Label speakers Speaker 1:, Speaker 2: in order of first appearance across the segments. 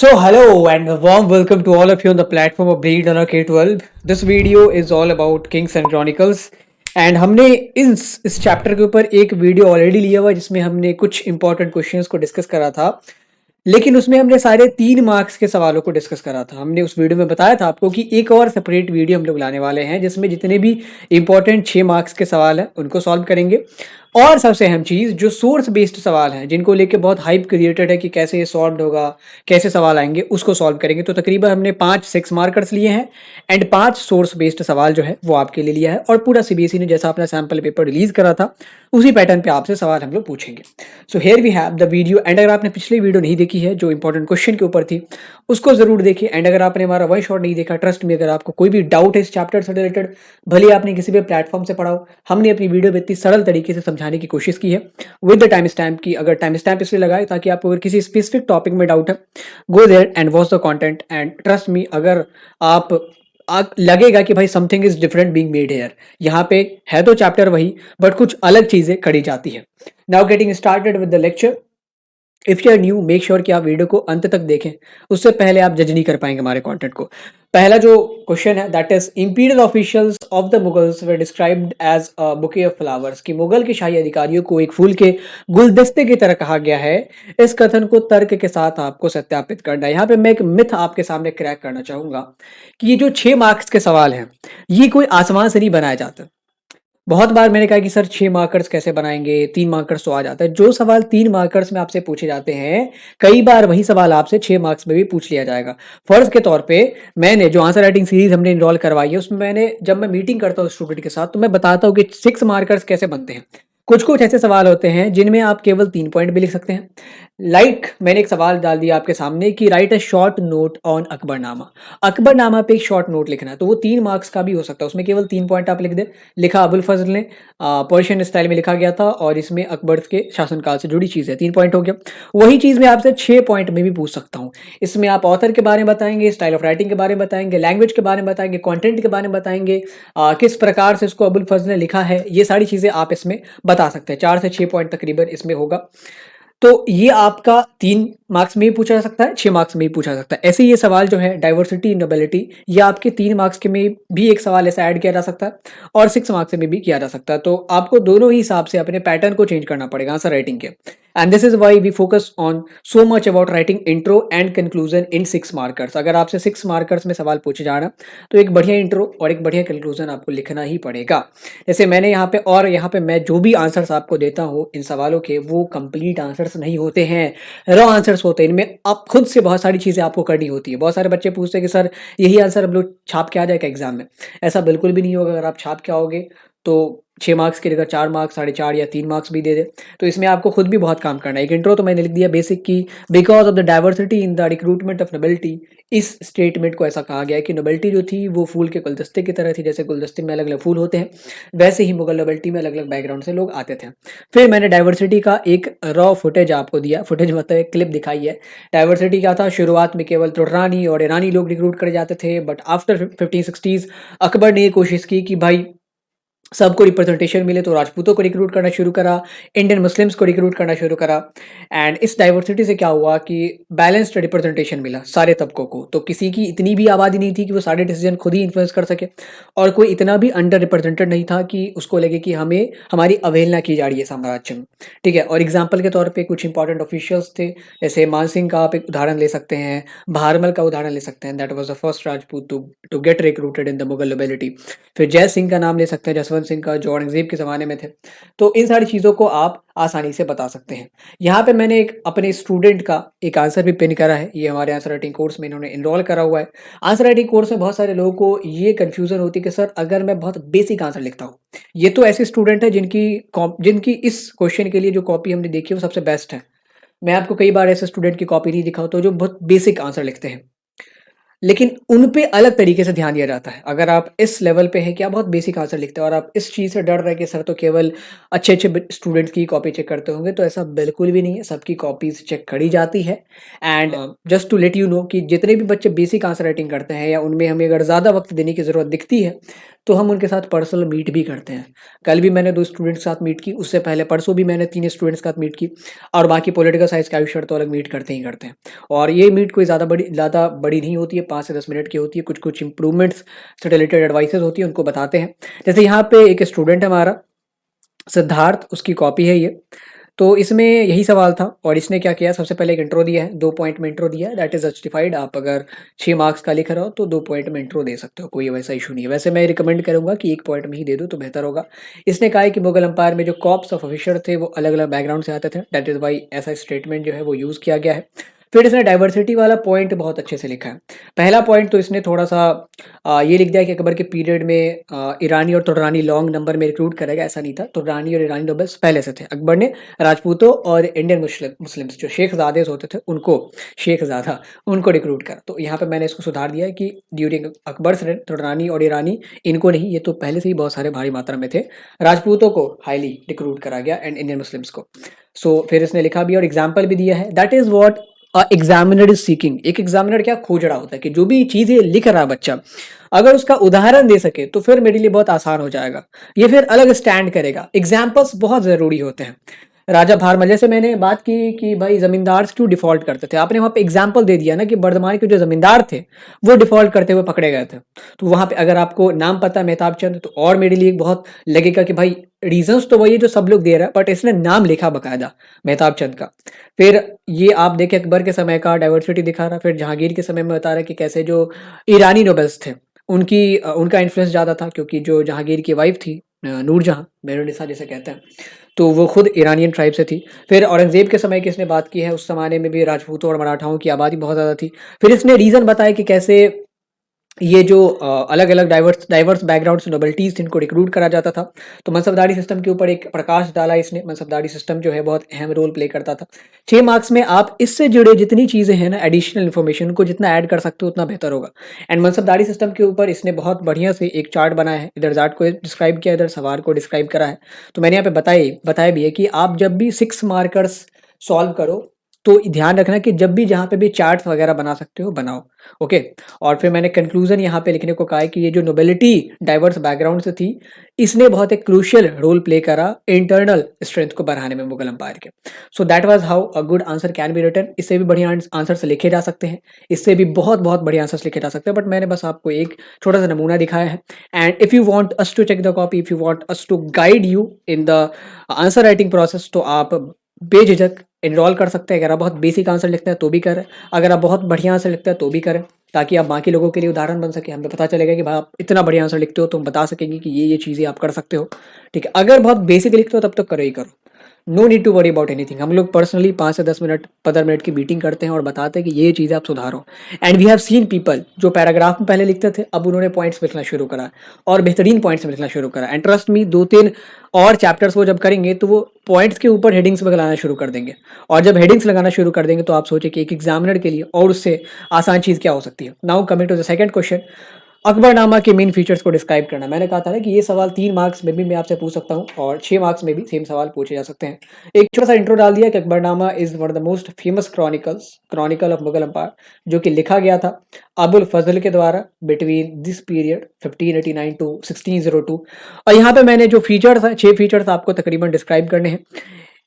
Speaker 1: So, hello and a warm welcome to all of you on the platform of Bleed on K12. This video is all about Kings and Chronicles. And हमने इस chapter के ऊपर एक video already लिया हुआ है जिसमें हमने कुछ इंपॉर्टेंट क्वेश्चंस को डिस्कस करा था, लेकिन उसमें हमने सारे 3 मार्क्स के सवालों को डिस्कस करा था। हमने उस वीडियो में बताया था आपको कि एक और सेपरेट वीडियो हम लोग लाने वाले हैं जिसमें जितने भी इंपॉर्टेंट 6 मार्क्स के सवाल हैं उनको सॉल्व करेंगे। और सबसे अहम चीज़ जो सोर्स बेस्ड सवाल हैं जिनको लेके बहुत हाइप क्रिएटेड है कि कैसे ये सॉल्व होगा, कैसे सवाल आएंगे, उसको सॉल्व करेंगे। तो तकरीबन हमने 5 6 मार्कर्स लिए हैं एंड 5 सोर्स बेस्ड सवाल जो है वो आपके लिए लिया है। और पूरा सीबीएसई ने जैसा अपना सैम्पल पेपर रिलीज करा था उसी पैटर्न पे आपसे सवाल हम लोग पूछेंगे। So here we have the video. And अगर आपने पिछली वीडियो नहीं देखी है जो इंपॉर्टेंट क्वेश्चन के ऊपर थी उसको जरूर देखिए। एंड अगर आपने हमारा वन शॉट नहीं देखा, ट्रस्ट में अगर आपको कोई भी डाउट है इस चैप्टर से रिलेटेड, भले आपने किसी भी प्लेटफॉर्म से पढ़ा हो, हमने अपनी वीडियो में इतनी सरल तरीके से समझाने की कोशिश की है विद द टाइम स्टैम्प की। अगर टाइम स्टैम्प इसलिए लगाए ताकि आपको अगर किसी स्पेसिफिक टॉपिक में डाउट है, go there and watch the content. And trust me, अगर आप लगेगा कि भाई something is different being made here, यहाँ पे है तो चैप्टर वही बट कुछ अलग चीजें करी जाती है। Now getting started with the lecture. If you are new make sure कि आप वीडियो को अंत तक देखें, उससे पहले आप जज नहीं कर पाएंगे हमारे कंटेंट को। पहला जो क्वेश्चन है that is imperial officials of the Mughals were described as a bouquet of flowers, कि मुगल के शाही अधिकारियों को एक फूल के गुलदस्ते की तरह कहा गया है। इस कथन को तर्क के साथ आपको सत्यापित करना है। यहाँ पे मैं एक मिथ आपके सामने क्रैक करना चाहूंगा कि ये जो 6 मार्क्स के सवाल हैं ये कोई आसमान से नहीं बनाया जाता। बहुत बार मैंने कहा कि सर 6 मार्कर्स कैसे बनाएंगे, 3 मार्कर्स तो आ जाता है। जो सवाल 3 मार्कर्स में आपसे पूछे जाते हैं कई बार वही सवाल आपसे 6 मार्क्स में भी पूछ लिया जाएगा। फर्ज के तौर पे मैंने जो आंसर राइटिंग सीरीज हमने इनरोल करवाई है उसमें मैंने जब मैं मीटिंग करता हूँ स्टूडेंट के साथ तो मैं बताता हूँ कि 6 मार्कर्स कैसे बनते हैं। कुछ कुछ ऐसे सवाल होते हैं जिनमें आप केवल 3 पॉइंट भी लिख सकते हैं। मैंने एक सवाल डाल दिया आपके सामने कि right a short note on Akbarnama. Akbarnama पे एक शॉर्ट नोट लिखना है तो वो 3 मार्क्स का भी हो सकता है, उसमें केवल 3 पॉइंट आप लिख दे। लिखा अबुल फजल ने, पर्शियन स्टाइल में लिखा गया था और इसमें अकबर के शासनकाल से जुड़ी चीज है, 3 पॉइंट हो गया। वही चीज मैं आपसे 6 पॉइंट में भी पूछ सकता हूँ। इसमें आप ऑथर के बारे में बताएंगे, स्टाइल ऑफ राइटिंग के बारे में बताएंगे, लैंग्वेज के बारे में बताएंगे, कंटेंट के बारे में बताएंगे, किस प्रकार से इसको अबुल फजल ने लिखा है, ये सारी चीजें आप इसमें बता सकते हैं। 4 से 6 पॉइंट तकरीबन इसमें होगा। तो ये आपका 3 मार्क्स में ही पूछा जा सकता है, 6 मार्क्स में ही पूछा जा सकता है। ऐसे ये सवाल जो है डाइवर्सिटी इन नोबिलिटी, ये आपके 3 मार्क्स के में भी एक सवाल ऐसा ऐड किया जा सकता है और 6 मार्क्स में भी किया जा सकता है। तो आपको दोनों ही हिसाब से अपने पैटर्न को चेंज करना पड़ेगा आंसर राइटिंग के। And this is why we focus on so much about writing intro and conclusion in 6 markers. अगर आपसे 6 मार्कर्स में सवाल पूछे जाना तो एक बढ़िया इंट्रो और एक बढ़िया कंक्लूजन आपको लिखना ही पड़ेगा। जैसे मैंने यहाँ पे मैं जो भी आंसर्स आपको देता हूँ इन सवालों के वो कंप्लीट आंसर्स नहीं होते हैं, रॉ आंसर्स होते हैं। इनमें आप खुद से बहुत सारी चीज़ें आपको करनी होती है। बहुत सारे बच्चे पूछते हैं कि सर यही आंसर हम लोग छाप के आ जाएगा एग्जाम में। ऐसा बिल्कुल भी नहीं होगा। अगर आप छाप के आओगे तो 6 मार्क्स की जगह 4 मार्क्स, 4.5 या 3 मार्क्स भी दे दे। तो इसमें आपको खुद भी बहुत काम करना है। एक इंट्रो तो मैंने लिख दिया बेसिक की, because of the diversity in the recruitment of nobility. इस स्टेटमेंट को ऐसा कहा गया है कि नोबिलिटी जो थी वो फूल के गुलदस्ते की तरह थी। जैसे गुलदस्ते में अलग अलग फूल होते हैं वैसे ही मुगल नोबिलिटी में अलग अलग बैकग्राउंड से लोग आते थे। फिर मैंने डाइवर्सिटी का एक रॉ फुटेज आपको दिया, फुटेज मतलब एक क्लिप दिखाई है। डाइवर्सिटी क्या था, शुरुआत में केवल तुर्रानी और ईरानी लोग रिक्रूट करे जाते थे, बट आफ्टर 1560s अकबर ने ये कोशिश की कि भाई सबको रिप्रेजेंटेशन मिले, तो राजपूतों को रिक्रूट करना शुरू करा, इंडियन मुस्लिम्स को रिक्रूट करना शुरू करा। एंड इस डाइवर्सिटी से क्या हुआ कि बैलेंस्ड रिप्रेजेंटेशन मिला सारे तबकों को। तो किसी की इतनी भी आबादी नहीं थी कि वो सारे डिसीजन खुद ही इन्फ्लुएंस कर सके और कोई इतना भी अंडर रिप्रेजेंटेड नहीं था कि उसको लगे कि हमें हमारी अवहेलना की जा रही है साम्राज्य में। ठीक है। और एग्जाम्पल के तौर पर कुछ इंपॉर्टेंट ऑफिशियल्स थे, जैसे मानसिंह का आप एक उदाहरण ले सकते हैं, भारमल का उदाहरण ले सकते हैं। That was the first Rajput to get recruited in the Mughal nobility. फिर जय सिंह का नाम ले सकते हैं, जसवंत सिंह का, जो औरंगजेब के ज़माने में थे। तो इन सारी चीज़ों को आप आसानी से बता सकते हैं। यहाँ पे मैंने एक अपने स्टूडेंट का एक आंसर भी पिन करा है। ये हमारे आंसर राइटिंग कोर्स में इन्होंने इनरोल करा हुआ है। आंसर राइटिंग कोर्स में बहुत सारे लोगों को ये कन्फ्यूज़न होती है कि सर अगर मैं बहुत बेसिक आंसर लिखता हूँ, ये तो ऐसे स्टूडेंट है जिनकी इस क्वेश्चन के लिए जो कॉपी हमने देखी है वो सबसे बेस्ट है। मैं आपको कई बार ऐसे स्टूडेंट की कॉपी नहीं दिखाऊँ तो जो बहुत बेसिक आंसर लिखते हैं। लेकिन उन पे अलग तरीके से ध्यान दिया जाता है। अगर आप इस लेवल पे हैं कि आप बहुत बेसिक आंसर लिखते हो और आप इस चीज़ से डर रहे हैं कि सर तो केवल अच्छे-अच्छे स्टूडेंट्स की कॉपी चेक करते होंगे, तो ऐसा बिल्कुल भी नहीं है। सबकी कॉपीज़ चेक करी जाती है and just to let you know कि जितने भी बच्चे बेसिक आंसर राइटिंग करते हैं या उनमें हमें अगर ज़्यादा वक़्त देने की ज़रूरत दिखती है, तो हम उनके साथ पर्सनल मीट भी करते हैं। कल भी मैंने 2 स्टूडेंट्स के साथ मीट की, उससे पहले परसों भी मैंने 3 स्टूडेंट्स के साथ मीट की और बाकी पॉलिटिकल साइंस के आयुष सर तो अलग मीट करते ही करते हैं। और ये मीट कोई ज़्यादा बड़ी नहीं होती है, 5 से 10 मिनट की होती है। कुछ-कुछ इम्प्रूवमेंट्स से रिलेटेड एडवाइसेज़ होती है, उनको बताते हैं। जैसे यहाँ पे एक स्टूडेंट है हमारा, सिद्धार्थ, उसकी कॉपी है ये। तो इसमें यही सवाल था और इसने क्या किया, सबसे पहले एक इंट्रो दिया है, 2 पॉइंट में इंट्रो दिया है, दैट इज़ जस्टिफाइड। आप अगर 6 मार्क्स का लिख रहे हो तो 2 पॉइंट में इंट्रो दे सकते हो, कोई वैसा इश्यू नहीं है। वैसे मैं रिकमेंड करूँगा कि 1 पॉइंट में ही दे दो तो बेहतर होगा। इसने कहा है कि मुगल एम्पायर में जो कॉर्प्स ऑफ ऑफिसर थे वो अलग-अलग बैकग्राउंड से आते थे, दैट इज़ व्हाई ऐसा स्टेटमेंट जो है वो यूज़ किया गया है। फिर इसने डाइवर्सिटी वाला पॉइंट बहुत अच्छे से लिखा है। पहला पॉइंट तो इसने थोड़ा-सा ये लिख दिया कि अकबर के पीरियड में ईरानी और तुर्रानी लॉन्ग नंबर में रिक्रूट करेगा, ऐसा नहीं था। तुर्रानी और ईरानी नोबल्स पहले से थे। अकबर ने राजपूतों और इंडियन मुस्लिम्स जो शेखज़ादे होते थे उनको, शेखज़ादा, उनको रिक्रूट करा। तो यहाँ पे मैंने इसको सुधार दिया है कि ड्यूरिंग अकबर्स रेign तुर्रानी और ईरानी इनको नहीं, ये तो पहले से ही बहुत सारे भारी मात्रा में थे। राजपूतों को हाईली रिक्रूट करा गया एंड इंडियन मुस्लिम्स को। सो फिर इसने लिखा भी और एग्जाम्पल भी दिया है, that is what examiner is seeking. एक एग्जामिनर क्या खोज रहा होता है कि जो भी चीजें लिख रहा है बच्चा, अगर उसका उदाहरण दे सके तो फिर मेरे लिए बहुत आसान हो जाएगा। ये फिर अलग स्टैंड करेगा। एग्जाम्पल्स बहुत जरूरी होते हैं। राजा भारमल, जैसे मैंने बात की कि भाई जमींदार क्यों डिफॉल्ट करते थे, आपने वहां पे एग्जाम्पल दे दिया ना कि बर्धमान के जो जमींदार थे वो डिफॉल्ट करते हुए पकड़े गए थे। तो वहां पे अगर आपको नाम पता है मेहताब चंद, तो और मेरे लिए बहुत लगेगा कि भाई रीजंस तो वही है जो सब लोग दे रहा है, बट इसने नाम लिखा बकायदा मेहताब चंद का। फिर ये आप देखें अकबर के समय का डाइवर्सिटी दिखा रहा, फिर जहांगीर के समय में बता रहा कि कैसे जो ईरानी नोबल्स थे उनका इन्फ्लुएंस ज़्यादा था, क्योंकि जो जहांगीर की वाइफ थी नूरजहां, मेहरुनिसा जिसे कहते हैं, तो वो खुद ईरानियन ट्राइब से थी। फिर औरंगजेब के समय की इसने बात की है, उस ज़माने में भी राजपूतों और मराठाओं की आबादी बहुत ज़्यादा थी। फिर इसने रीज़न बताया कि कैसे ये जो अलग-अलग डाइवर्स डाइवर्स बैकग्राउंड से नोबेल्टीज़ थी, इनको रिक्रूट करा जाता था। तो मनसबदारी सिस्टम के ऊपर एक प्रकाश डाला इसने। मनसबदारी सिस्टम जो है बहुत अहम रोल प्ले करता था। 6 मार्क्स में आप इससे जुड़े जितनी चीज़ें हैं ना, एडिशनल इन्फॉर्मेशन को जितना ऐड कर सकते हो उतना बेहतर होगा। एंड मनसबदारी सिस्टम के ऊपर इसने बहुत बढ़िया से एक चार्ट बनाया है। इधर जाट को डिस्क्राइब किया, इधर सवार को डिस्क्राइब करा है। तो मैंने यहाँ पे बताया भी है कि आप जब भी 6 मार्कर्स सॉल्व करो, तो ध्यान रखना कि जब भी जहाँ पे भी चार्ट्स वगैरह बना सकते हो बनाओ। ओके। और फिर मैंने कंक्लूजन यहाँ पे लिखने को कहा है कि ये जो नोबेलिटी डाइवर्स बैकग्राउंड से थी, इसने बहुत एक क्रूशियल रोल प्ले करा इंटरनल स्ट्रेंथ को बढ़ाने में मुगल एम्पायर के। So that was how a good answer can be written. इससे भी बढ़िया आंसर्स लिखे जा सकते हैं, इससे भी बहुत बहुत बढ़िया आंसर्स लिखे जा सकते हैं, बट मैंने बस आपको एक छोटा सा नमूना दिखाया है। And if you want us to check the copy, if you want us to guide you in the answer writing process, तो आप बेझिझक एनरोल कर सकते हैं। अगर आप बहुत बेसिक आंसर लिखते हैं तो भी करें, अगर आप बहुत बढ़िया आंसर लिखते हैं तो भी करें, ताकि आप बाकी लोगों के लिए उदाहरण बन सके। हमें पता चलेगा कि भाई आप इतना बढ़िया आंसर लिखते हो तो हम बता सकेंगे कि ये चीज़ें आप कर सकते हो। ठीक है, अगर बहुत बेसिक लिखते हो तब तो करो ही करो। No need to worry about anything. हम लोग पर्सनली 5 से 10 मिनट 15 मिनट की मीटिंग करते हैं और बताते हैं कि ये चीज़ें आप सुधारो। And we have seen people जो पैराग्राफ में पहले लिखते थे, अब उन्होंने पॉइंट्स में लिखना शुरू करा और बेहतरीन पॉइंट्स में लिखना शुरू करा। एंड ट्रस्ट मी, 2-3 और चैप्टर्स वो जब करेंगे तो वो पॉइंट्स के ऊपर हेडिंग्स लगाना शुरू कर देंगे। और जब हेडिंग्स लगाना शुरू कर देंगे तो आप सोचे कि एक एग्जामिनर के लिए और उससे आसान चीज़ क्या हो सकती है। Now coming to the second question, Akbarnama के मेन फीचर्स को डिस्क्राइब करना। मैंने कहा था ना कि ये सवाल 3 मार्क्स में भी मैं आपसे पूछ सकता हूँ और 6 मार्क्स में भी सेम सवाल पूछे जा सकते हैं। एक छोटा सा इंट्रो डाल दिया कि Akbarnama is one of the most famous chronicle of Mughal empire, जो कि लिखा गया था अबुल फजल के द्वारा बिटवीन दिस पीरियड 1589 टू 1602। और यहाँ पे मैंने जो फीचर्स हैं, 6 फीचर्स आपको तकरीबन डिस्क्राइब करने हैं।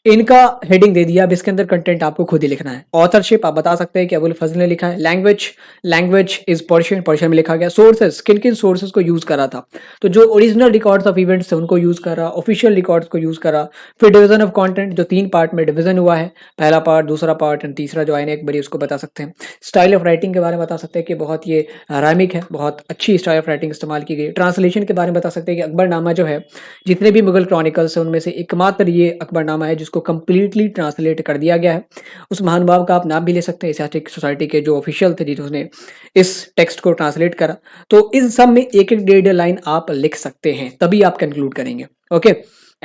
Speaker 1: इनका हेडिंग दे दिया, अब इसके अंदर कंटेंट आपको खुद ही लिखना है। ऑथरशिप आप बता सकते हैं कि अबुल फजल ने लिखा है। लैंग्वेज इज पर्शियन में लिखा गया। सोर्सेस, किन किन सोर्सेस को यूज करा था, तो जो ओरिजिनल रिकॉर्ड्स ऑफ इवेंट्स थे उनको यूज करा, ऑफिशियल रिकॉर्ड्स को यूज करा। फिर डिवीजन ऑफ कंटेंट, जो 3 पार्ट में डिवीजन हुआ है, पहला पार्ट, दूसरा पार्ट एंड तीसरा जो आए एक बारी उसको बता सकते हैं। स्टाइल ऑफ राइटिंग के बारे में बता सकते हैं कि बहुत ये रामिक है, बहुत अच्छी स्टाइल ऑफ राइटिंग इस्तेमाल की गई। ट्रांसलेशन के बारे में बता सकते हैं कि अकबरनामा जो है, जितने भी मुगल क्रॉनिकल्स हैं उनमें से एकमात्र ये अकबरनामा है जिसको कंप्लीटली ट्रांसलेट कर दिया गया है। उस महानुभाव का आप नाम भी ले सकते हैं, एशियाटिक सोसाइटी के जो ऑफिशियल थे जिन्होंने इस टेक्स्ट को ट्रांसलेट करा। तो इस सब में एक एक डेढ़ लाइन आप लिख सकते हैं, तभी आप कंक्लूड करेंगे। ओके।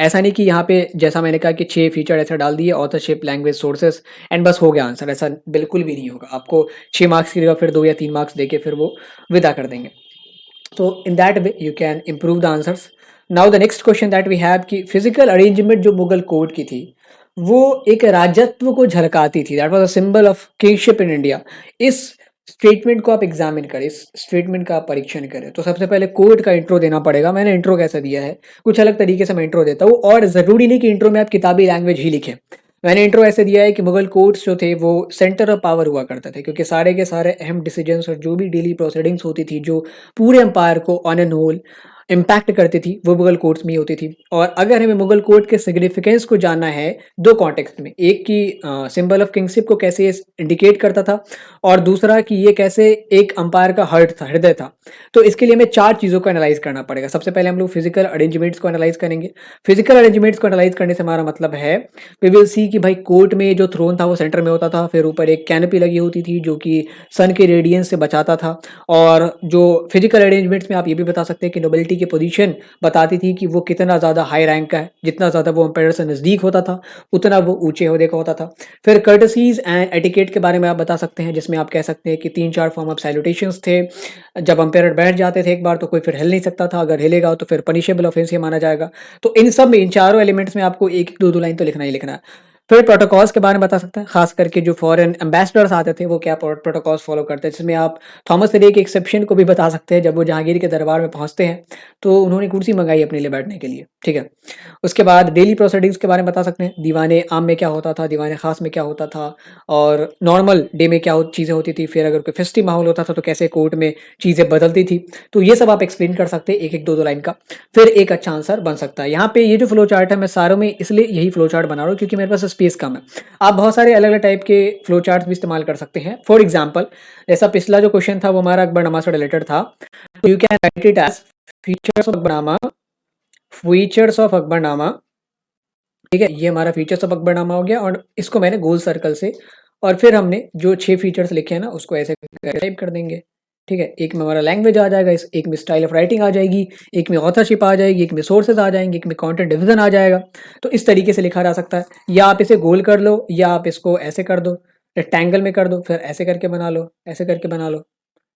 Speaker 1: ऐसा नहीं कि यहाँ पे जैसा मैंने कहा कि 6 फीचर ऐसा डाल दिए, ऑथरशिप, लैंग्वेज, सोर्सेस एंड बस हो गया आंसर, ऐसा बिल्कुल भी नहीं होगा। आपको 6 मार्क्स की जगह फिर 2 या 3 मार्क्स देके फिर वो विदा कर देंगे। तो in that way you can improve the answers. Now the next question that we have कि फिजिकल अरेंजमेंट जो मुगल कोर्ट की थी वो एक राजत्व को झलकाती थी, that was a symbol of kingship in India. इस स्टेटमेंट को आप एग्जामिन करें, इस स्टेटमेंट का आप परीक्षण करें, तो सबसे पहले कोर्ट का इंट्रो देना पड़ेगा। मैंने इंट्रो कैसा दिया है, कुछ अलग तरीके से मैं इंट्रो देता हूँ, और ज़रूरी नहीं कि इंट्रो में आप किताबी लैंग्वेज ही लिखें। मैंने इंट्रो ऐसे दिया है कि मुगल कोर्ट्स जो थे वो सेंटर ऑफ पावर हुआ करते थे, क्योंकि सारे के सारे अहम डिसीजंस और जो भी डेली प्रोसीडिंग्स होती थी जो पूरे एम्पायर को ऑन एन होल इम्पैक्ट करती थी, वो मुगल कोर्ट्स में ही होती थी। और अगर हमें मुगल कोर्ट के सिग्निफिकेंस को जानना है दो कॉन्टेक्स्ट में, एक की सिंबल ऑफ किंगशिप को कैसे इंडिकेट करता था, और दूसरा कि ये कैसे एक अंपायर का हर्ट था, हृदय था। तो इसके लिए हमें चार चीज़ों को एनालाइज करना पड़ेगा। सबसे पहले हम लोग फिजिकल अरेंजमेंट्स को एनालाइज करेंगे। फिजिकल अरेंजमेंट्स को एनालाइज करने से हमारा मतलब है वी विल सी कि भाई कोर्ट में जो थ्रोन था वो सेंटर में होता था, फिर ऊपर एक कैनपी लगी होती थी जो कि सन के रेडियंस से बचाता था। और जो फिजिकल अरेंजमेंट्स में आप ये भी बता सकते हैं कि नोबिलिटी की पोजीशन बताती थी कि वो कितना ज़्यादा हाई रैंक का है, जितना ज़्यादा वो एम्पायर से नज़दीक होता था उतना वो ऊंचे ओहदे का होता था। फिर कर्टसीज एंड एटिकेट के बारे में आप बता सकते हैं, जिसमें आप कह सकते हैं कि 3-4 फॉर्म ऑफ सैल्यूटेशंस थे। जब अंपायर बैठ जाते थे एक बार तो कोई फिर हिल नहीं सकता था, अगर हिलेगा तो फिर पनिशेबल ऑफेंस ये माना जाएगा। तो इन सब में, इन चारों एलिमेंट्स में आपको एक दो दो लाइन तो लिखना ही लिखना है। फिर प्रोटोकॉल्स के बारे में बता सकते हैं, खास करके जो फॉरेन एम्बेसडर्स आते थे वो क्या प्रोटोकॉल्स फॉलो करते हैं, जिसमें आप थॉमस रे के एक्सेप्शन को भी बता सकते हैं। जब वो जहांगीर के दरबार में पहुंचते हैं तो उन्होंने कुर्सी मंगाई अपने लिए बैठने के लिए, ठीक है। उसके बाद डेली प्रोसीडिंग्स के बारे में बता सकते हैं, दीवाने आम में क्या होता था, दीवाने खास में क्या होता था, और नॉर्मल डे में क्या चीज़ें होती थी, फिर अगर कोई फेस्टिव माहौल होता था तो कैसे कोर्ट में चीज़ें बदलती थी। तो ये सब आप एक्सप्लेन कर सकते हैं एक एक दो दो लाइन का, फिर एक अच्छा आंसर बन सकता है। यहाँ पे ये जो फ्लो चार्ट है मैं सारों में इसलिए यही फ्लो चार्ट बना रहा हूँ क्योंकि मेरे पास स्पेस कम है। आप बहुत सारे अलग अलग टाइप के फ्लो चार्ट भी इस्तेमाल कर सकते हैं। फॉर एग्जाम्पल, जैसा पिछला जो क्वेश्चन था वो हमारा अकबरनामा से रिलेटेड था, तो you can write it as features of Akbarnama, features of Akbarnama, ठीक है। ये हमारा फीचर्स ऑफ अकबरनामा हो गया, और इसको मैंने गोल सर्कल से, और फिर हमने जो 6 फीचर्स लिखे हैं ना उसको ऐसे टाइप कर देंगे, ठीक है। एक में हमारा लैंग्वेज आ जाएगा, एक में स्टाइल ऑफ राइटिंग आ जाएगी, एक में ऑथरशिप आ जाएगी, एक में सोर्सेज आ जाएंगे, एक में कंटेंट डिवीजन आ जाएगा। तो इस तरीके से लिखा जा सकता है, या आप इसे गोल कर लो, या आप इसको ऐसे कर दो, रेक्टेंगल में कर दो, फिर ऐसे करके बना लो, ऐसे करके बना लो,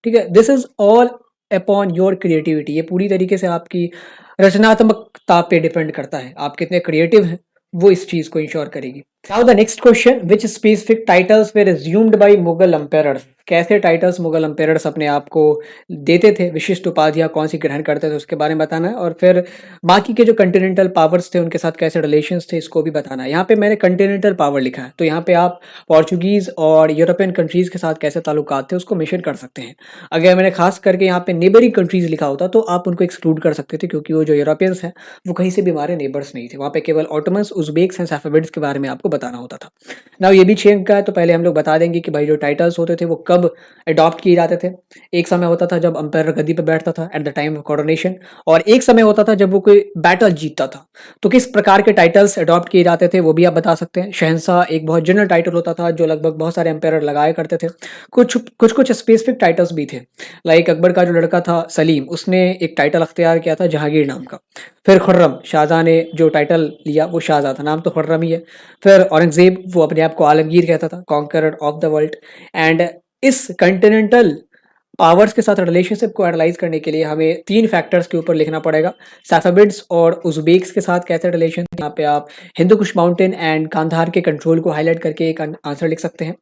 Speaker 1: ठीक है। This is all upon your creativity, ये पूरी तरीके से आपकी रचनात्मकता पे डिपेंड करता है, आप कितने क्रिएटिव हैं वो इस चीज को इंश्योर करेगी। Now the next question, which specific titles were assumed by Mughal empires, कैसे टाइटल्स मुगल एम्पायर्स अपने आप को देते थे, विशिष्ट उपाधियां कौन सी ग्रहण करते थे उसके बारे में बताना है, और फिर बाकी के जो कंटिनेंटल पावर्स थे उनके साथ कैसे रिलेशंस थे इसको भी बताना है। यहाँ पे मैंने कंटिनेंटल पावर लिखा है, तो यहाँ पे आप पोर्चुगीज और यूरोपियन कंट्रीज के साथ कैसे ताल्लुकात थे उसको मेंशन कर सकते हैं। अगर मैंने खास करके यहाँ पे नेबरिंग कंट्रीज लिखा होता तो आप उनको एक्सक्लूड कर सकते थे, क्योंकि वो जो यूरोपियंस हैं वो कहीं से भी हमारे नेबर्स नहीं थे, वहाँ पे केवल ऑटोमन्स, उज्बेक्स एंड सफेविड्स के बारे में आपको बताना होता था। ना ये भी 6 अंक का है, तो पहले हम लोग बता देंगे कि भाई जो टाइटल्स होते थे वो कब अडॉप्ट किए जाते थे। एक समय होता था जब अंपायर गद्दी पर बैठता था at the time of coronation, और एक समय होता था जब वो कोई बैटल जीतता था। तो किस प्रकार के टाइटल्स अडॉप्ट किए जाते थे वो भी आप बता सकते हैं। शहंशाह एक बहुत जनरल टाइटल होता था जो लगभग बहुत सारे अंपायर लगाया करते थे। कुछ स्पेसिफिक टाइटल्स भी थे, लाइक अकबर का जो लड़का था सलीम, उसने एक टाइटल अख्तियार किया था जहांगीर नाम का। फिर खुर्रम शाहजहां ने जो टाइटल लिया वो शाहजहां था, नाम तो खुर्रम ही है। फिर औरंगजेब वो अपने आप को आलमगीर कहता था, conqueror of the world. And इस कंटिनेंटल पावर्स के साथ रिलेशनशिप को एनालाइज करने के लिए हमें 3 फैक्टर्स के ऊपर लिखना पड़ेगा, सैफविड्स और उज्बेक्स के साथ कैसे रिलेशन। यहाँ पे आप हिंदू कुश माउंटेन एंड कांधार के कंट्रोल को हाईलाइट करके एक आंसर लिख सकते हैं।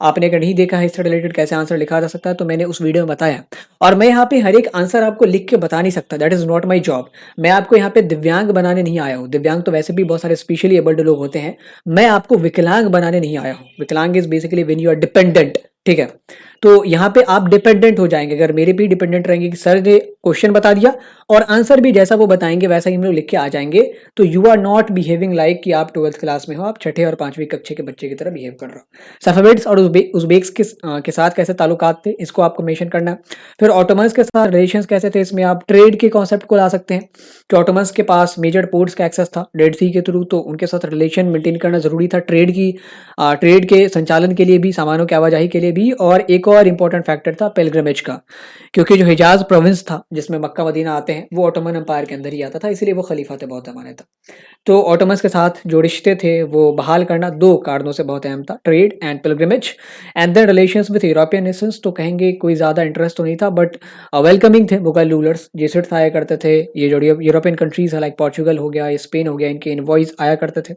Speaker 1: आपने अगर नहीं देखा है इससे रिलेटेड कैसे आंसर लिखा जा सकता है तो मैंने उस वीडियो में बताया, और मैं यहाँ पे हर एक आंसर आपको लिख के बता नहीं सकता, that is not my job. मैं आपको यहाँ पे दिव्यांग बनाने नहीं आया हूँ, दिव्यांग तो वैसे भी बहुत सारे स्पेशली एबल्ड लोग होते हैं, मैं आपको विकलांग बनाने नहीं आया हूँ। विकलांग is basically when you are dependent, ठीक है। तो यहाँ पे आप डिपेंडेंट हो जाएंगे, अगर मेरे भी डिपेंडेंट रहेंगे कि सर ने क्वेश्चन बता दिया और आंसर भी जैसा वो बताएंगे वैसा ही हम लोग लिख के आ जाएंगे, तो you are not behaving like कि आप 12th क्लास में हो, आप छठे और 5वीं कक्षा के बच्चे की तरह बिहेव कर रहे हो। सफेविड्स और उज्बेक्स के साथ कैसे ताल्लुकात थे इसको आपको मेंशन करना है। फिर ऑटोमन्स के साथ रिलेशंस कैसे थे, इसमें आप ट्रेड के कॉन्सेप्ट को ला सकते हैं कि ऑटोमन्स के पास मेजर पोर्ट्स का एक्सेस था डेड सी के थ्रू, तो उनके साथ रिलेशन मेंटेन करना जरूरी था ट्रेड के संचालन के लिए भी, सामानों की आवाजाही के लिए भी। और एक और इंपॉर्टेंट फैक्टर था पिलग्रिमेज का, क्योंकि जो हिजाज प्रोविंस था जिसमें मक्का मदीना आते हैं वो ऑटोमन एम्पायर के अंदर ही आता था, इसलिए वो खलीफा थे बहुत ज़माने तक। तो ऑटोमन्स के साथ जो रिश्ते थे वो बहाल करना 2 कारणों से बहुत अहम था, trade and pilgrimage and then relations with European nations. तो कहेंगे कोई ज़्यादा इंटरेस्ट तो नहीं था, बट वेलकमिंग थे मुगल रूलर्स, जेसुइट्स आया करते थे, ये जो यूरोपियन कंट्रीज़ है लाइक पोर्चुगल हो गया, स्पेन हो गया, इनके इन्वॉइस आया करते थे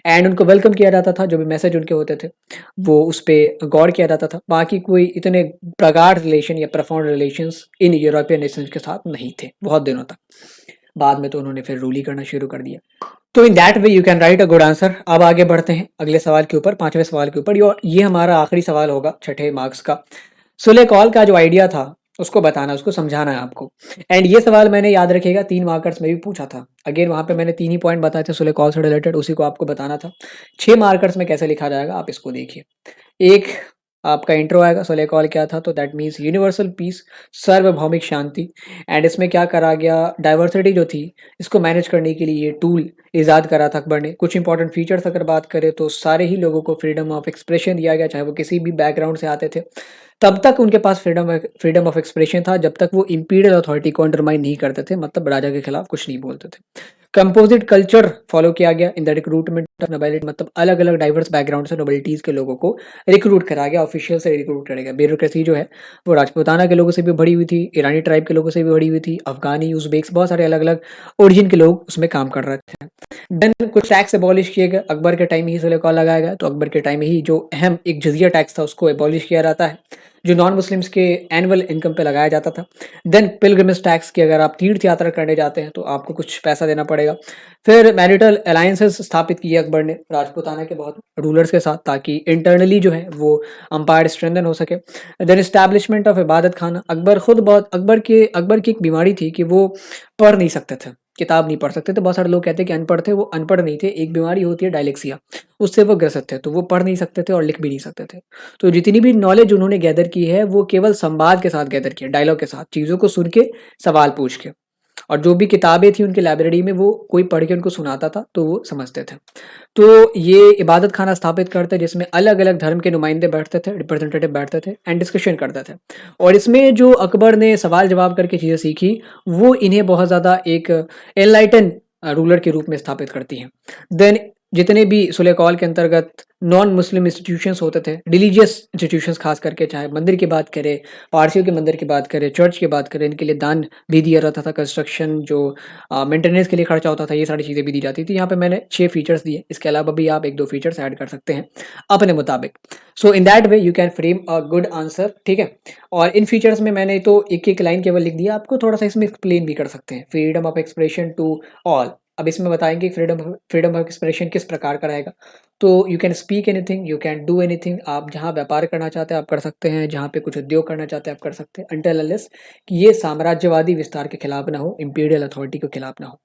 Speaker 1: एंड उनको वेलकम किया जाता था, जो भी मैसेज उनके होते थे वो उस पे गौर किया जाता था। बाकी कोई इतने प्रगाढ़ रिलेशन या profound relations in European Nations के साथ नहीं थे बहुत दिनों तक। बाद में तो उन्होंने फिर रूल ही करना शुरू कर दिया। तो in that way you can right a good answer. अब आगे बढ़ते हैं अगले सवाल के ऊपर, 5वें सवाल के ऊपर। ये हमारा आखिरी सवाल होगा 6 मार्क्स का। सुले कॉल का जो आइडिया था उसको बताना, उसको समझाना है आपको। एंड ये सवाल मैंने याद रखिएगा 3 मार्कर्स में भी पूछा था। अगेन वहाँ पे मैंने 3 ही पॉइंट बताए थे सुले कॉल से रिलेटेड, उसी को आपको बताना था। 6 मार्कर्स में कैसे लिखा जाएगा आप इसको देखिए। एक आपका इंट्रो आएगा, सुले कॉल क्या था, तो दैट मीन्स यूनिवर्सल पीस, सार्वभौमिक शांति। एंड इसमें क्या करा गया, डाइवर्सिटी जो थी इसको मैनेज करने के लिए ये टूल ईजाद करा था अकबर ने। कुछ इंपॉर्टेंट फीचर्स अगर बात करें तो सारे ही लोगों को फ्रीडम ऑफ एक्सप्रेशन दिया गया, चाहे वो किसी भी बैकग्राउंड से आते थे। तब तक उनके पास फ्रीडम ऑफ एक्सप्रेशन था जब तक वो इंपीरियल अथॉरिटी को अंडरमाइन नहीं करते थे, मतलब राजा के खिलाफ कुछ नहीं बोलते थे। कंपोजिट कल्चर फॉलो किया गया in the recruitment of nobility, मतलब अलग अलग डाइवर्स बैकग्राउंड से नोबिलिटीज के लोगों को रिक्रूट करा गया, ऑफिशियल से रिक्रूट करा गया। ब्यूरोक्रेसी जो है वो राजपूताना के लोगों से भी भरी हुई थी, ईरानी ट्राइब के लोगों से भी भरी हुई थी, अफगानी, उज़्बेक्स, बहुत सारे अलग अलग ओरिजिन के लोग उसमें काम कर रहे थे। देन कुछ टैक्स एबॉलिश किए गए, अकबर के टाइम ही सुले कॉल लगाया गया, तो अकबर के टाइम ही जो अहम एक जजिया टैक्स था उसको एबॉलिश किया जाता है, जो नॉन मुस्लिम्स के एनुअल इनकम पे लगाया जाता था। देन पिलग्रिमेज टैक्स की, अगर आप तीर्थ यात्रा करने जाते हैं तो आपको कुछ पैसा देना पड़ेगा। फिर मैरिटल अलायंसेस स्थापित किए अकबर ने राजपूताना के बहुत रूलर्स के साथ, ताकि इंटरनली जो है वो अंपायर स्ट्रेंथन हो सके। देन एस्टैब्लिशमेंट ऑफ इबादत खाना, अकबर खुद बहुत, अकबर की एक बीमारी थी कि वो पढ़ नहीं सकते थे, किताब नहीं पढ़ सकते थे। बहुत सारे लोग कहते हैं कि अनपढ़ थे, वो अनपढ़ नहीं थे, एक बीमारी होती है डायलेक्सिया, उससे वो ग्रसित थे, तो वो पढ़ नहीं सकते थे और लिख भी नहीं सकते थे। तो जितनी भी नॉलेज उन्होंने गैदर की है वो केवल संवाद के साथ गैदर किया, डायलॉग के साथ, चीज़ों को सुन के, सवाल पूछ के। और जो भी किताबें थी उनकी लाइब्रेरी में वो कोई पढ़ के उनको सुनाता था तो वो समझते थे। तो ये इबादत खाना स्थापित करते जिसमें अलग अलग धर्म के नुमाइंदे बैठते थे, रिप्रेजेंटेटिव बैठते थे एंड डिस्कशन करते थे। और इसमें जो अकबर ने सवाल जवाब करके चीज़ें सीखी वो इन्हें बहुत ज़्यादा एक एनलाइटन रूलर के रूप में स्थापित करती हैं। देन जितने भी सुले कॉल के अंतर्गत नॉन मुस्लिम इंस्टीट्यूशंस होते थे, रिलीजियस इंस्टीट्यूशंस खास करके, चाहे मंदिर की बात करें, पारसियों के मंदिर की बात करें, चर्च की बात करें, इनके लिए दान भी दिया जाता था, कंस्ट्रक्शन जो मेंटेनेंस के लिए खर्चा होता था, ये सारी चीज़ें भी दी जाती थी। यहाँ पे मैंने 6 फीचर्स दिए, इसके अलावा भी आप 1-2 फीचर्स ऐड कर सकते हैं अपने मुताबिक। So in that way you can frame a good answer, ठीक है। और इन फीचर्स में मैंने तो एक लाइन केवल लिख दिया, आपको थोड़ा सा इसमें एक्सप्लेन भी कर सकते हैं। Freedom of expression to all, अब इसमें बताएंगे फ्रीडम ऑफ एक्सप्रेशन किस प्रकार का रहेगा। तो you can speak anything, you can do anything, आप जहाँ व्यापार करना चाहते हैं आप कर सकते हैं, जहाँ पे कुछ उद्योग करना चाहते हैं आप कर सकते हैं, अनटिल अनलेस कि ये साम्राज्यवादी विस्तार के खिलाफ ना हो, इंपीरियल अथॉरिटी के खिलाफ ना हो।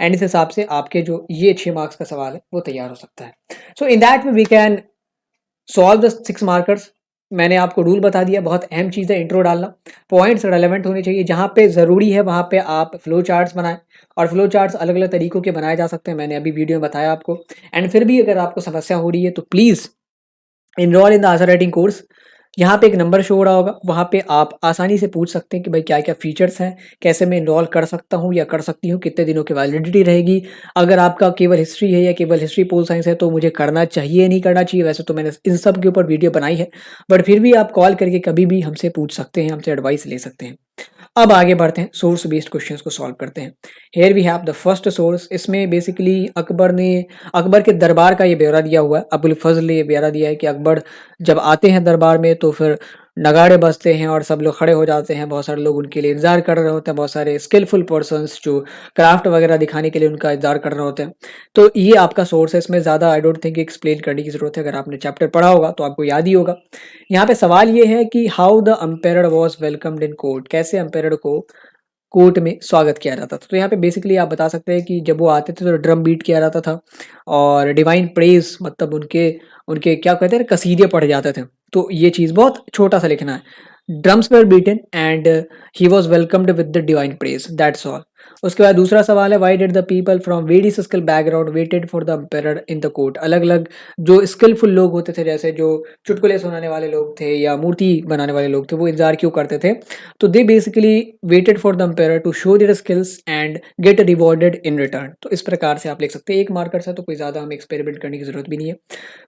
Speaker 1: एंड इस हिसाब से आपके जो ये 6 मार्क्स का सवाल है वो तैयार हो सकता है। So in that we can solve the 6 markers. मैंने आपको रूल बता दिया, बहुत अहम चीज़ है इंट्रो डालना, पॉइंट्स रेलेवेंट होने चाहिए, जहाँ पे ज़रूरी है वहाँ पे आप फ्लो चार्ट्स बनाएं। और फ्लो चार्ट्स अलग अलग तरीकों के बनाए जा सकते हैं, मैंने अभी वीडियो में बताया आपको। एंड फिर भी अगर आपको समस्या हो रही है तो please enroll in the answer writing course. यहाँ पे एक नंबर शो हो रहा होगा, वहाँ पे आप आसानी से पूछ सकते हैं कि भाई क्या क्या फीचर्स हैं, कैसे मैं इनरोल कर सकता हूँ या कर सकती हूँ, कितने दिनों की वैलिडिटी रहेगी। अगर आपका केवल हिस्ट्री है या केवल हिस्ट्री पोल साइंस है तो मुझे करना चाहिए नहीं करना चाहिए, वैसे तो मैंने इन सब के ऊपर वीडियो बनाई है, बट फिर भी आप कॉल करके कभी भी हमसे पूछ सकते हैं, हमसे एडवाइस ले सकते हैं। अब आगे बढ़ते हैं, सोर्स बेस्ड क्वेश्चंस को सॉल्व करते हैं। Here we have the first source. इसमें बेसिकली अकबर के दरबार का ये ब्यौरा दिया हुआ है। अबुल फजल ने ये ब्यौरा दिया है कि अकबर जब आते हैं दरबार में तो फिर नगाड़े बजते हैं और सब लोग खड़े हो जाते हैं, बहुत सारे लोग उनके लिए इंतजार कर रहे होते हैं, बहुत सारे स्किलफुल पर्सन्स जो क्राफ्ट वगैरह दिखाने के लिए उनका इंतजार कर रहे होते हैं। तो ये आपका सोर्स है, इसमें ज़्यादा आई डोंट थिंक एक्सप्लेन करने की ज़रूरत है, अगर आपने चैप्टर पढ़ा होगा तो आपको याद ही होगा। यहाँ पे सवाल ये है कि how the ampere was welcomed in court, कैसे अम्पेयर को कोर्ट में स्वागत किया जाता था। तो यहाँ पे बेसिकली आप बता सकते हैं कि जब वो आते थे तो ड्रम बीट किया जाता था और डिवाइन प्रेज, मतलब उनके उनके क्या कहते हैं, कसीदे पढ़े जाते थे। तो ये चीज़ बहुत छोटा सा लिखना है, drums were beaten and he was welcomed with the divine praise, that's all. उसके बाद दूसरा सवाल है, why did the people from various skill background weighted for the emperor in the court. अलग अलग जो स्किलफुल लोग होते थे, जैसे जो चुटकुले सुनाने वाले लोग थे या मूर्ति बनाने वाले लोग थे, वो इंतजार क्यों करते थे? तो they basically waited for the emperor to show their skills and get rewarded in return. तो इस प्रकार से आप लिख सकते हैं। एक मार्कर से तो कोई ज़्यादा हमें एक्सपेरिमेंट करने की जरूरत भी नहीं है।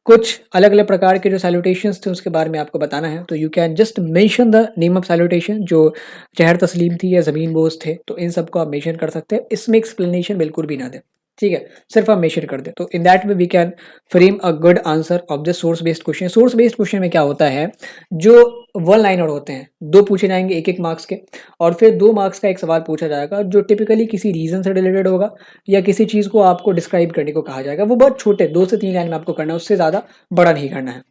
Speaker 1: कुछ अलग अलग प्रकार के जो सैल्यूटेशंस थे उसके बारे में आपको बताना है, तो you can just mention the name of salutation. जो चहर तस्लीम थी या ज़मीन बोझ थे, तो इन सबको आप मेंशन कर सकते हैं। इसमें एक्सप्लेनेशन बिल्कुल भी ना दें, ठीक है, सिर्फ आप मेंशन कर दें। तो in that way we can frame a good answer of this source based question. Source based question में क्या होता है, जो वन लाइनर होते हैं, दो पूछे जाएंगे एक एक मार्क्स के, और फिर 2 मार्क्स का एक सवाल पूछा जाएगा जो टिपिकली किसी रीजन से रिलेटेड होगा या किसी चीज़ को आपको डिस्क्राइब करने को कहा जाएगा। वो बहुत छोटे 2 से 3 लाइन में आपको करना है, उससे ज़्यादा बड़ा नहीं करना है।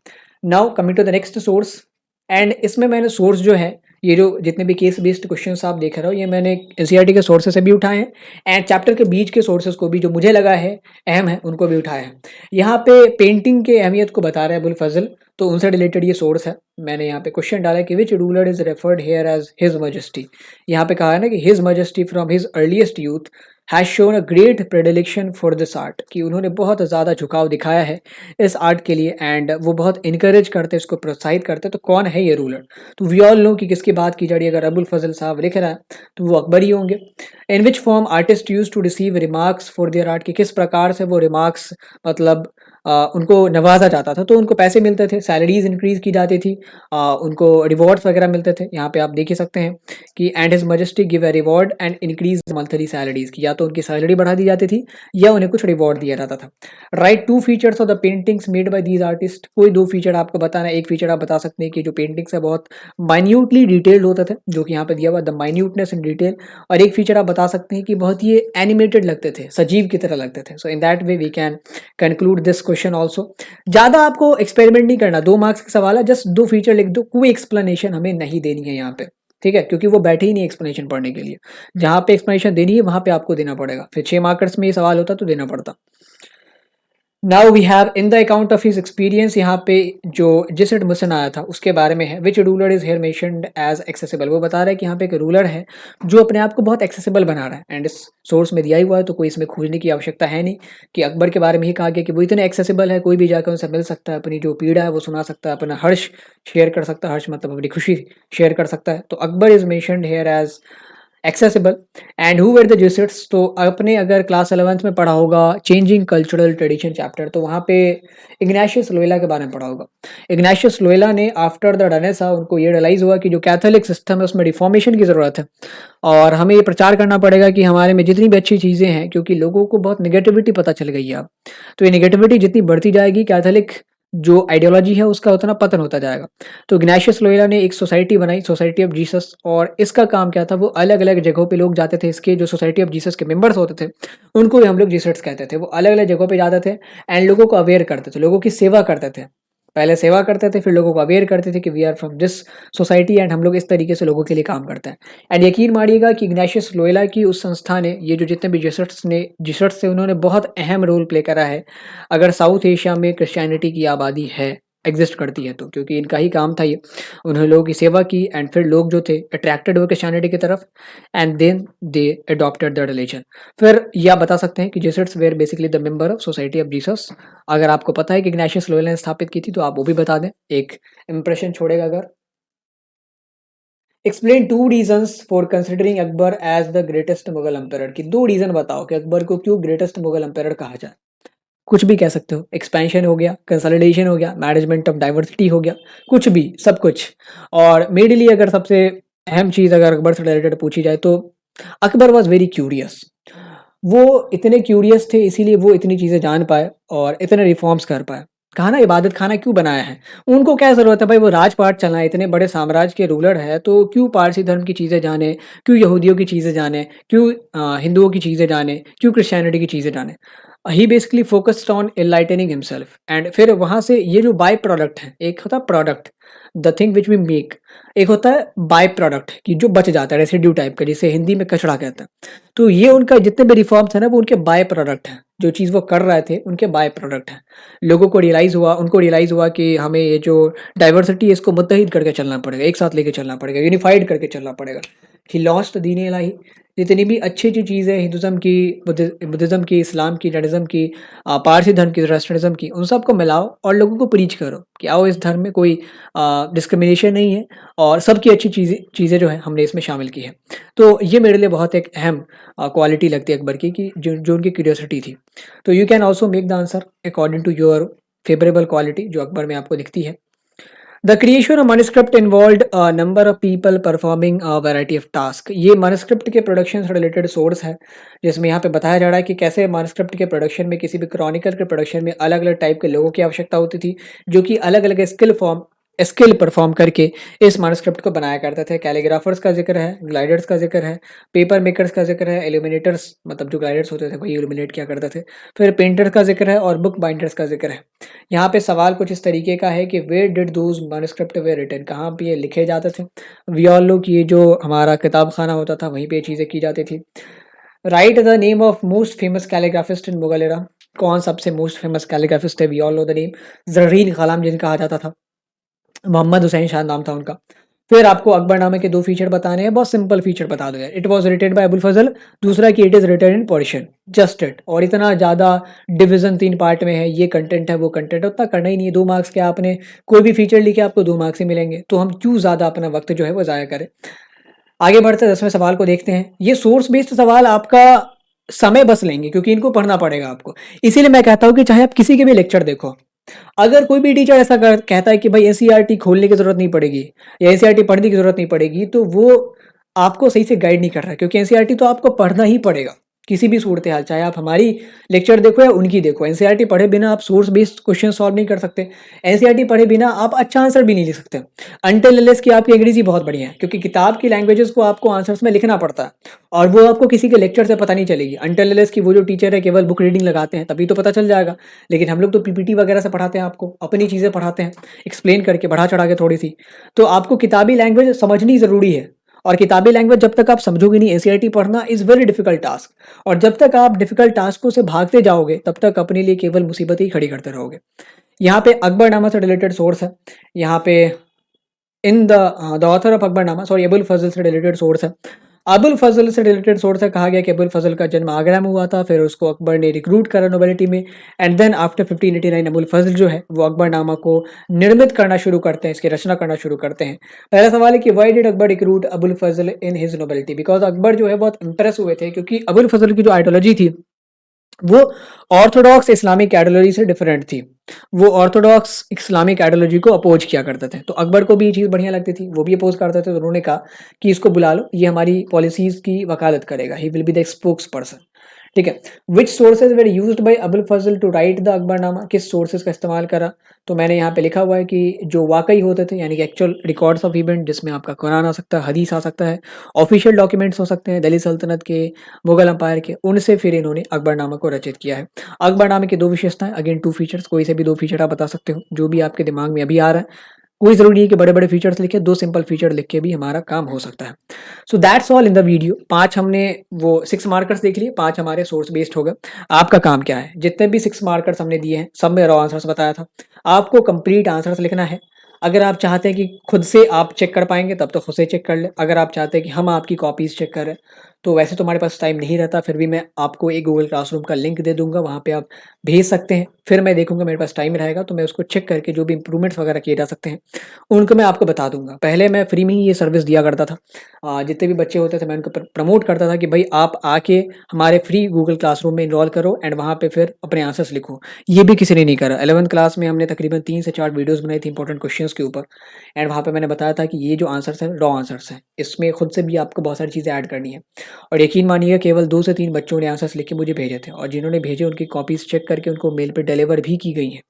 Speaker 1: Now coming to the next source, and इसमें मैंने सोर्स जो है, ये जो जितने भी केस बेस्ड क्वेश्चंस आप देख रहे हो, ये मैंने एनसीईआरटी के सोर्सेस से भी उठाए हैं, एंड चैप्टर के बीच के सोर्सेस को भी जो मुझे लगा है अहम है उनको भी उठाया है। यहाँ पे पेंटिंग के अहमियत को बता रहा है अबुल फजल, तो उनसे रिलेटेड ये सोर्स है। मैंने यहाँ पे क्वेश्चन डाला कि which ruler is referred here as his majesty. यहाँ पे कहा है ना कि his majesty from his earliest youth has shown a great predilection for this art, कि उन्होंने बहुत ज़्यादा झुकाव दिखाया है इस आर्ट के लिए, एंड वो बहुत इनकरेज करते हैं, इसको प्रोत्साहित करते हैं। तो कौन है ये रूलर? तो वी ऑल नो कि किसकी बात की जा रही है। अगर अबुल फजल साहब लिख रहा है तो वो अकबर ही होंगे। In which form artist use to receive remarks for their art, कि किस प्रकार से वो रिमार्क्स मतलब उनको नवाजा जाता था, तो उनको पैसे मिलते थे, सैलरीज इंक्रीज की जाती थी, उनको रिवॉर्ड्स वगैरह मिलते थे। यहाँ पे आप देख ही सकते हैं कि and his majesty give a reward and increase monthly salaries, की या तो उनकी सैलरी बढ़ा दी जाती थी या उन्हें कुछ रिवॉर्ड दिया जाता था। Right 2 features of the paintings made by these artist, कोई 2 फीचर आपको बताना है। एक फीचर आप बता सकते हैं कि जो पेंटिंग्स है बहुत माइन्यूटली डिटेल्ड होते थे, जो कि यहाँ पे दिया हुआ द माइन्यूटनेस इन डिटेल। और एक फीचर आप बता सकते हैं कि बहुत ही एनिमेटेड लगते थे, सजीव की तरह लगते थे। So in that way we can conclude this question also. ज्यादा आपको एक्सपेरिमेंट नहीं करना, 2 मार्क्स का सवाल है, जस्ट 2 फीचर लिख दो, कोई एक्सप्लेनेशन हमें नहीं देनी है यहाँ पे, ठीक है, क्योंकि वो बैठे ही नहीं एक्सप्लेनेशन पढ़ने के लिए। जहां पे एक्सप्लेनेशन देनी है वहां पे आपको देना पड़ेगा। फिर 6 मार्कर्स में ये सवाल होता तो देना पड़ता। Now we have in the account of his experience, यहाँ पे जो जिस एडमिशन आया था उसके बारे में है। Which ruler is here mentioned as accessible, वो बता रहा है कि यहाँ पे एक रूलर है जो अपने आप को बहुत एक्सेसिबल बना रहा है, एंड इस सोर्स में दिया ही हुआ है, तो कोई इसमें खोजने की आवश्यकता है नहीं। कि अकबर के बारे में ही कहा गया कि वो इतने एक्सेसिबल है, कोई भी जाकर उनसे मिल सकता है, अपनी जो पीड़ा है वो सुना सकता है, अपना हर्ष शेयर कर सकता है, हर्ष मतलब अपनी खुशी शेयर कर सकता है। तो Akbar is mentioned here as accessible. And who were the Jesuits, तो आपने अगर क्लास 11th में पढ़ा होगा चेंजिंग कल्चरल ट्रेडिशन चैप्टर, तो वहाँ पे इग्नाशियस लोएला के बारे में पढ़ा होगा। इग्नाशियस लोएला ने आफ्टर द रेनेसां उनको ये रियलाइज हुआ कि जो कैथोलिक सिस्टम है उसमें रिफॉर्मेशन की ज़रूरत है, और हमें ये प्रचार करना पड़ेगा कि हमारे में जितनी भी अच्छी चीज़ें हैं, क्योंकि लोगों को बहुत निगेटिविटी पता चल गई है अब, तो ये निगेटिविटी जितनी बढ़ती जाएगी, कैथोलिक जो आइडियोलॉजी है उसका उतना पतन होता जाएगा। तो इग्नाशियस लोयोला ने एक सोसाइटी बनाई, सोसाइटी ऑफ जीसस, और इसका काम क्या था, वो अलग अलग जगहों पे लोग जाते थे, इसके जो सोसाइटी ऑफ जीसस के मेंबर्स होते थे उनको भी हम लोग जीसस कहते थे। वो अलग अलग जगहों पे जाते थे एंड लोगों को अवेयर करते थे, लोगों की सेवा करते थे। पहले सेवा करते थे, फिर लोगों को अवेयर करते थे कि we are from this society and हम लोग इस तरीके से लोगों के लिए काम करते हैं। एंड यकीन मानिएगा कि इग्नाशियस लोयोला की उस संस्था ने, ये जो जितने भी जीसस थे उन्होंने बहुत अहम रोल प्ले करा है अगर साउथ एशिया में क्रिश्चियनिटी की आबादी है, एग्जिस्ट करती है तो, क्योंकि इनका ही काम था ये। उन्होंने लोगों की सेवा की एंड फिर लोग जो थे अट्रैक्टेड हुए क्रिश्चियनिटी की तरफ, and then they adopted the religion. फिर यह आप बता सकते हैं कि Jesuits were basically the member of society of Jesus. अगर आपको पता है कि इग्नाशियस लोयोला ने स्थापित की थी तो आप वो भी बता दें, एक इंप्रेशन छोड़ेगा। अगर explain 2 reasons for considering Akbar as the greatest Mughal emperor, की 2 रीजन बताओ कि अकबर को क्यों ग्रेटेस्ट मुगल एम्परर कहा जाए। कुछ भी कह सकते हो, एक्सपेंशन हो गया, कंसोलिडेशन हो गया, मैनेजमेंट ऑफ डाइवर्सिटी हो गया, कुछ भी, सब कुछ। और मेरे लिए अगर सबसे अहम चीज़ अगर अकबर से रिलेटेड पूछी जाए तो अकबर वॉज वेरी क्यूरियस। वो इतने क्यूरियस थे, इसीलिए वो इतनी चीज़ें जान पाए और इतने रिफॉर्म्स कर पाए। कहा ना इबादत खाना क्यों बनाया है, उनको क्या ज़रूरत है भाई, वो राजपाट चलाएं, इतने बड़े साम्राज्य के रूलर है, तो क्यों पारसी धर्म की चीज़ें जाने, क्यों यहूदियों की चीज़ें जाने, क्यों हिंदुओं की चीज़ें जाने, क्यों क्रिश्चियनिटी की चीज़ें जाने। He basically focused on enlightening himself, and फिर वहाँ से ये जो बाय प्रोडक्ट है, एक होता है product the thing which we make, एक होता है बाय प्रोडक्ट की जो बच जाता है, रेसिड्यू टाइप का, जिसे हिंदी में कचड़ा कहते हैं। तो ये उनका जितने भी रिफॉर्म्स है ना, वो उनके बाय प्रोडक्ट हैं, जो चीज़ वो कर रहे थे उनके बाय प्रोडक्ट हैं। लोगों को रियलाइज़ हुआ, उनको रियलाइज़ हुआ कि हमें ये जो डाइवर्सिटी है इसको मुत्तहिद करके चलना पड़ेगा, एक साथ लेके चलना पड़ेगा, यूनिफाइड करके चलना पड़ेगा। ही लॉस्ट दीन इलाही। जितनी भी अच्छी अच्छी चीज़ें हिंदुज़म की, बुद्धिज़्म की, इस्लाम की, जैनिज़्म की, पारसी धर्म की, ज़oroastrianism की, उन सबको मिलाओ और लोगों को प्रीच करो कि आओ इस धर्म में कोई डिस्क्रिमिनेशन नहीं है और सबकी अच्छी चीज़ें चीज़ें जो है हमने इसमें शामिल की है। तो ये मेरे लिए बहुत एक अहम क्वालिटी लगती है अकबर की कि जो उनकी क्यूरियोसिटी थी। तो you can also make the answer according to your favourable quality जो अकबर में आपको दिखती है। The creation of manuscript involved a number of people performing a variety of task. ये मैन्युस्क्रिप्ट के प्रोडक्शन से रिलेटेड सोर्स है, जिसमें यहाँ पे बताया जा रहा है कि कैसे मैन्युस्क्रिप्ट के प्रोडक्शन में, किसी भी क्रॉनिकल के प्रोडक्शन में अलग-अलग टाइप के लोगों की आवश्यकता होती थी, जो कि अलग-अलग स्किल परफॉर्म करके इस मैन्युस्क्रिप्ट को बनाया करते थे। कैलीग्राफर्स का ज़िक्र है, ग्लाइडर्स का ज़िक्र है, पेपर मेकर्स का ज़िक्र है, इल्यूमिनेटर्स मतलब जो ग्लाइडर्स होते थे वही इल्यूमिनेट किया करते थे। फिर पेंटर्स का ज़िक्र है और बुक बाइंडर्स का ज़िक्र है। यहाँ पे सवाल कुछ इस तरीके का है कि where did those manuscript were written, कहाँ पे ये लिखे जाते थे? वी ऑल नो कि ये जो हमारा किताब खाना होता था वहीं पे ये चीज़ें की जाती थी। Write the name of most famous calligraphist in Mughal era. कौन सबसे मोस्ट फेमस कैलीग्राफिस्ट है? We all know the name, Zarin Kalam जिन्हें कहा जाता था। मोहम्मद हुसैन शाह नाम था उनका। फिर आपको अकबरनामे के 2 फीचर बताने हैं, बहुत सिंपल फीचर बता दो यार। It was written by Abul Fazl, दूसरा कि it is written in Persian, just it. और इतना ज़्यादा डिवीज़न 3 पार्ट में है, ये कंटेंट है, वो कंटेंट है, उतना करना ही नहीं है। 2 मार्क्स क्या, आपने कोई भी फीचर लिखे आपको 2 मार्क्स ही मिलेंगे, तो हम क्यों ज़्यादा अपना वक़्त जो है वो ज़ाया करें। आगे बढ़ते 10वें सवाल को देखते हैं। ये सोर्स बेस्ड सवाल आपका समय बच लेंगे क्योंकि इनको पढ़ना पड़ेगा आपको। इसीलिए मैं कहता हूँ कि चाहे आप किसी के भी लेक्चर देखो, अगर कोई भी टीचर ऐसा कहता है कि भाई एनसीईआरटी खोलने की जरूरत नहीं पड़ेगी या एनसीईआरटी पढ़ने की जरूरत नहीं पड़ेगी, तो वो आपको सही से गाइड नहीं कर रहा है, क्योंकि एनसीईआरटी तो आपको पढ़ना ही पड़ेगा किसी भी सूरत हाल, चाहे आप हमारी लेक्चर देखो या उनकी देखो। एनसीईआरटी पढ़े बिना आप सोर्स बेस्ड क्वेश्चन सॉल्व नहीं कर सकते। एनसीईआरटी पढ़े बिना आप अच्छा आंसर भी नहीं लिख सकते अनटिल अनलेस कि आपकी अंग्रेजी बहुत बढ़िया है, क्योंकि किताब की लैंग्वेजेस को आपको आंसर्स में लिखना पड़ता है और वो आपको किसी के लेक्चर से पता नहीं चलेगी अनटिल अनलेस कि वो जो टीचर है केवल बुक रीडिंग लगाते हैं, तभी तो पता चल जाएगा। लेकिन हम लोग तो पीपीटी वगैरह से पढ़ाते हैं, आपको अपनी चीज़ें पढ़ाते हैं एक्सप्लेन करके, बढ़ा चढ़ा के थोड़ी सी। तो आपको किताबी लैंग्वेज समझनी ज़रूरी है, और किताबी लैंग्वेज जब तक आप समझोगे नहीं, एनसीईआरटी पढ़ना इज़ वेरी डिफिकल्ट टास्क, और जब तक आप डिफिकल्ट टास्कों से भागते जाओगे तब तक अपने लिए केवल मुसीबत ही खड़ी करते रहोगे। यहाँ पे अकबरनामा से रिलेटेड सोर्स है, यहाँ पे in the author of Akbarnama, sorry, Abul Fazl से रिलेटेड सोर्स है। अबुल फजल से रिलेटेड सोर्स है, कहा गया कि अबुल फजल का जन्म आगरा में हुआ था, फिर उसको अकबर ने रिक्रूट करा नोबिलिटी में, एंड देन आफ्टर 1589 अबुल फजल जो है वो अकबरनामा को निर्मित करना शुरू करते हैं, इसकी रचना करना शुरू करते हैं। पहला सवाल है कि why did Akbar recruit Abul Fazl in his nobility? Because Akbar जो है बहुत इंप्रेस हुए थे, क्योंकि अबुल फजल की जो आइडियोलॉजी थी वो ऑर्थोडॉक्स इस्लामिक आइडियोलॉजी से डिफरेंट थी। वो ऑर्थोडॉक्स इस्लामिक आइडियोलॉजी को अपोज किया करते थे, तो अकबर को भी ये चीज़ बढ़िया लगती थी, वो भी अपोज करते थे। तो उन्होंने कहा कि इसको बुला लो, ये हमारी पॉलिसीज की वकालत करेगा, he will be the spokesperson. ठीक है। Which sources were used by Abul Fazl to write the Akbarnama? किस सोर्सेज का इस्तेमाल करा? तो मैंने यहाँ पे लिखा हुआ है कि जो वाकई होते थे, यानी कि एक्चुअल रिकॉर्ड्स ऑफ इवेंट, जिसमें आपका कुरान आ सकता है, हदीस आ सकता है, ऑफिशियल डॉक्यूमेंट्स हो सकते हैं दिल्ली सल्तनत के, मुगल अंपायर के, उनसे फिर इन्होंने अकबरनामा को रचित किया है। अकबरनामे की 2 विशेषताएं, अगेन 2 फीचर्स, कोई से भी 2 फीचर आप बता सकते हो जो भी आपके दिमाग में अभी आ रहा है। कोई ज़रूरी नहीं है कि बड़े-बड़े फीचर्स लिखे, 2 सिंपल फीचर लिख के भी हमारा काम हो सकता है। So that's all in the video. 5 हमने वो 6 मार्कर्स देख लिए, 5 हमारे सोर्स बेस्ड हो गए। आपका काम क्या है? जितने भी 6 मार्कर्स हमने दिए हैं, सब में रॉ आंसर्स बताया था। आपको कंप्लीट आंसर्स लिखना है। अगर आप चाहते हैं कि खुद से आप चेक कर पाएँगे तब तो खुद से चेक कर लें। अगर आप चाहते हैं कि हम आपकी कॉपीज़ चेक करें, तो वैसे तो हमारे पास टाइम नहीं रहता, फिर भी मैं आपको एक गूगल क्लासरूम का लिंक दे दूँगा, वहाँ पे आप भेज सकते हैं। फिर मैं देखूँगा मेरे पास टाइम रहेगा तो मैं उसको चेक करके जो भी इम्प्रूवमेंट्स वगैरह किए जा सकते हैं, उनको मैं आपको बता दूँगा। पहले मैं फ्री में ही ये सर्विस दिया करता था। जितने भी बच्चे होते थे मैं उनको प्रमोट करता था कि भाई आप आके हमारे फ्री गूगल क्लासरूम में एनरोल करो एंड वहाँ पे फिर अपने आंसर्स लिखो। ये भी किसी ने नहीं करा। 11th क्लास में हमने तकरीबन 3 से 4 वीडियोज़ बनाई थी इंपॉर्टेंट क्वेश्चंस के ऊपर, एंड वहाँ पे मैंने बताया था कि ये जो आंसर्स हैं रॉ आंसर्स हैं। इसमें खुद से भी आपको बहुत सारी चीज़ें ऐड करनी है। और यकीन मानिए केवल 2 से 3 बच्चों ने आंसर्स लिख के मुझे भेजे थे, और जिन्होंने भेजे उनकी कॉपीज़ चेक करके उनको मेल पे डिलीवर भी की गई हैं।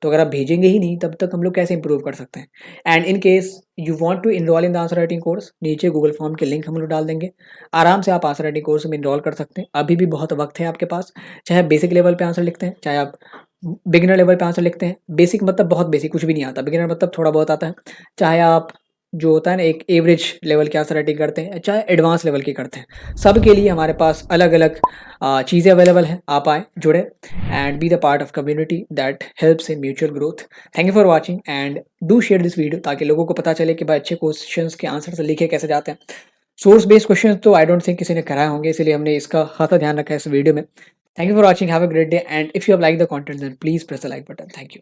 Speaker 1: तो अगर आप भेजेंगे ही नहीं तब तक हम लोग कैसे इंप्रूव कर सकते हैं? And in case you want to enroll in the answer writing course, नीचे गूगल फॉर्म के लिंक हम लोग डाल देंगे। आराम से आप आंसर राइटिंग कोर्स में एनरोल कर सकते हैं। अभी भी बहुत वक्त है आपके पास, चाहे आप बेसिक लेवल पे आंसर लिखते हैं, चाहे आप बिगिनर लेवल पे आंसर लिखते हैं। बेसिक मतलब बहुत बेसिक, कुछ भी नहीं आता। बिगिनर मतलब थोड़ा बहुत आता है। चाहे आप जो होता है ना एक एवरेज लेवल की आंसर राइटिंग करते हैं, चाहे एडवांस लेवल की करते हैं, सबके लिए हमारे पास अलग-अलग चीज़ें अवेलेबल हैं। आप आएँ, जुड़ें and be the part of community that helps in mutual growth. Thank you for watching and do share this video, ताकि लोगों को पता चले कि भाई अच्छे क्वेश्चंस के आंसर्स लिखे कैसे जाते हैं। सोर्स बेस्ड क्वेश्चन तो आई डोंट थिंक किसी ने कराए होंगे, इसलिए हमने इसका खासा ध्यान रखा है इस वीडियो में। Thank you for watching, have a great day, and if you have like the content then please press the like button. Thank you.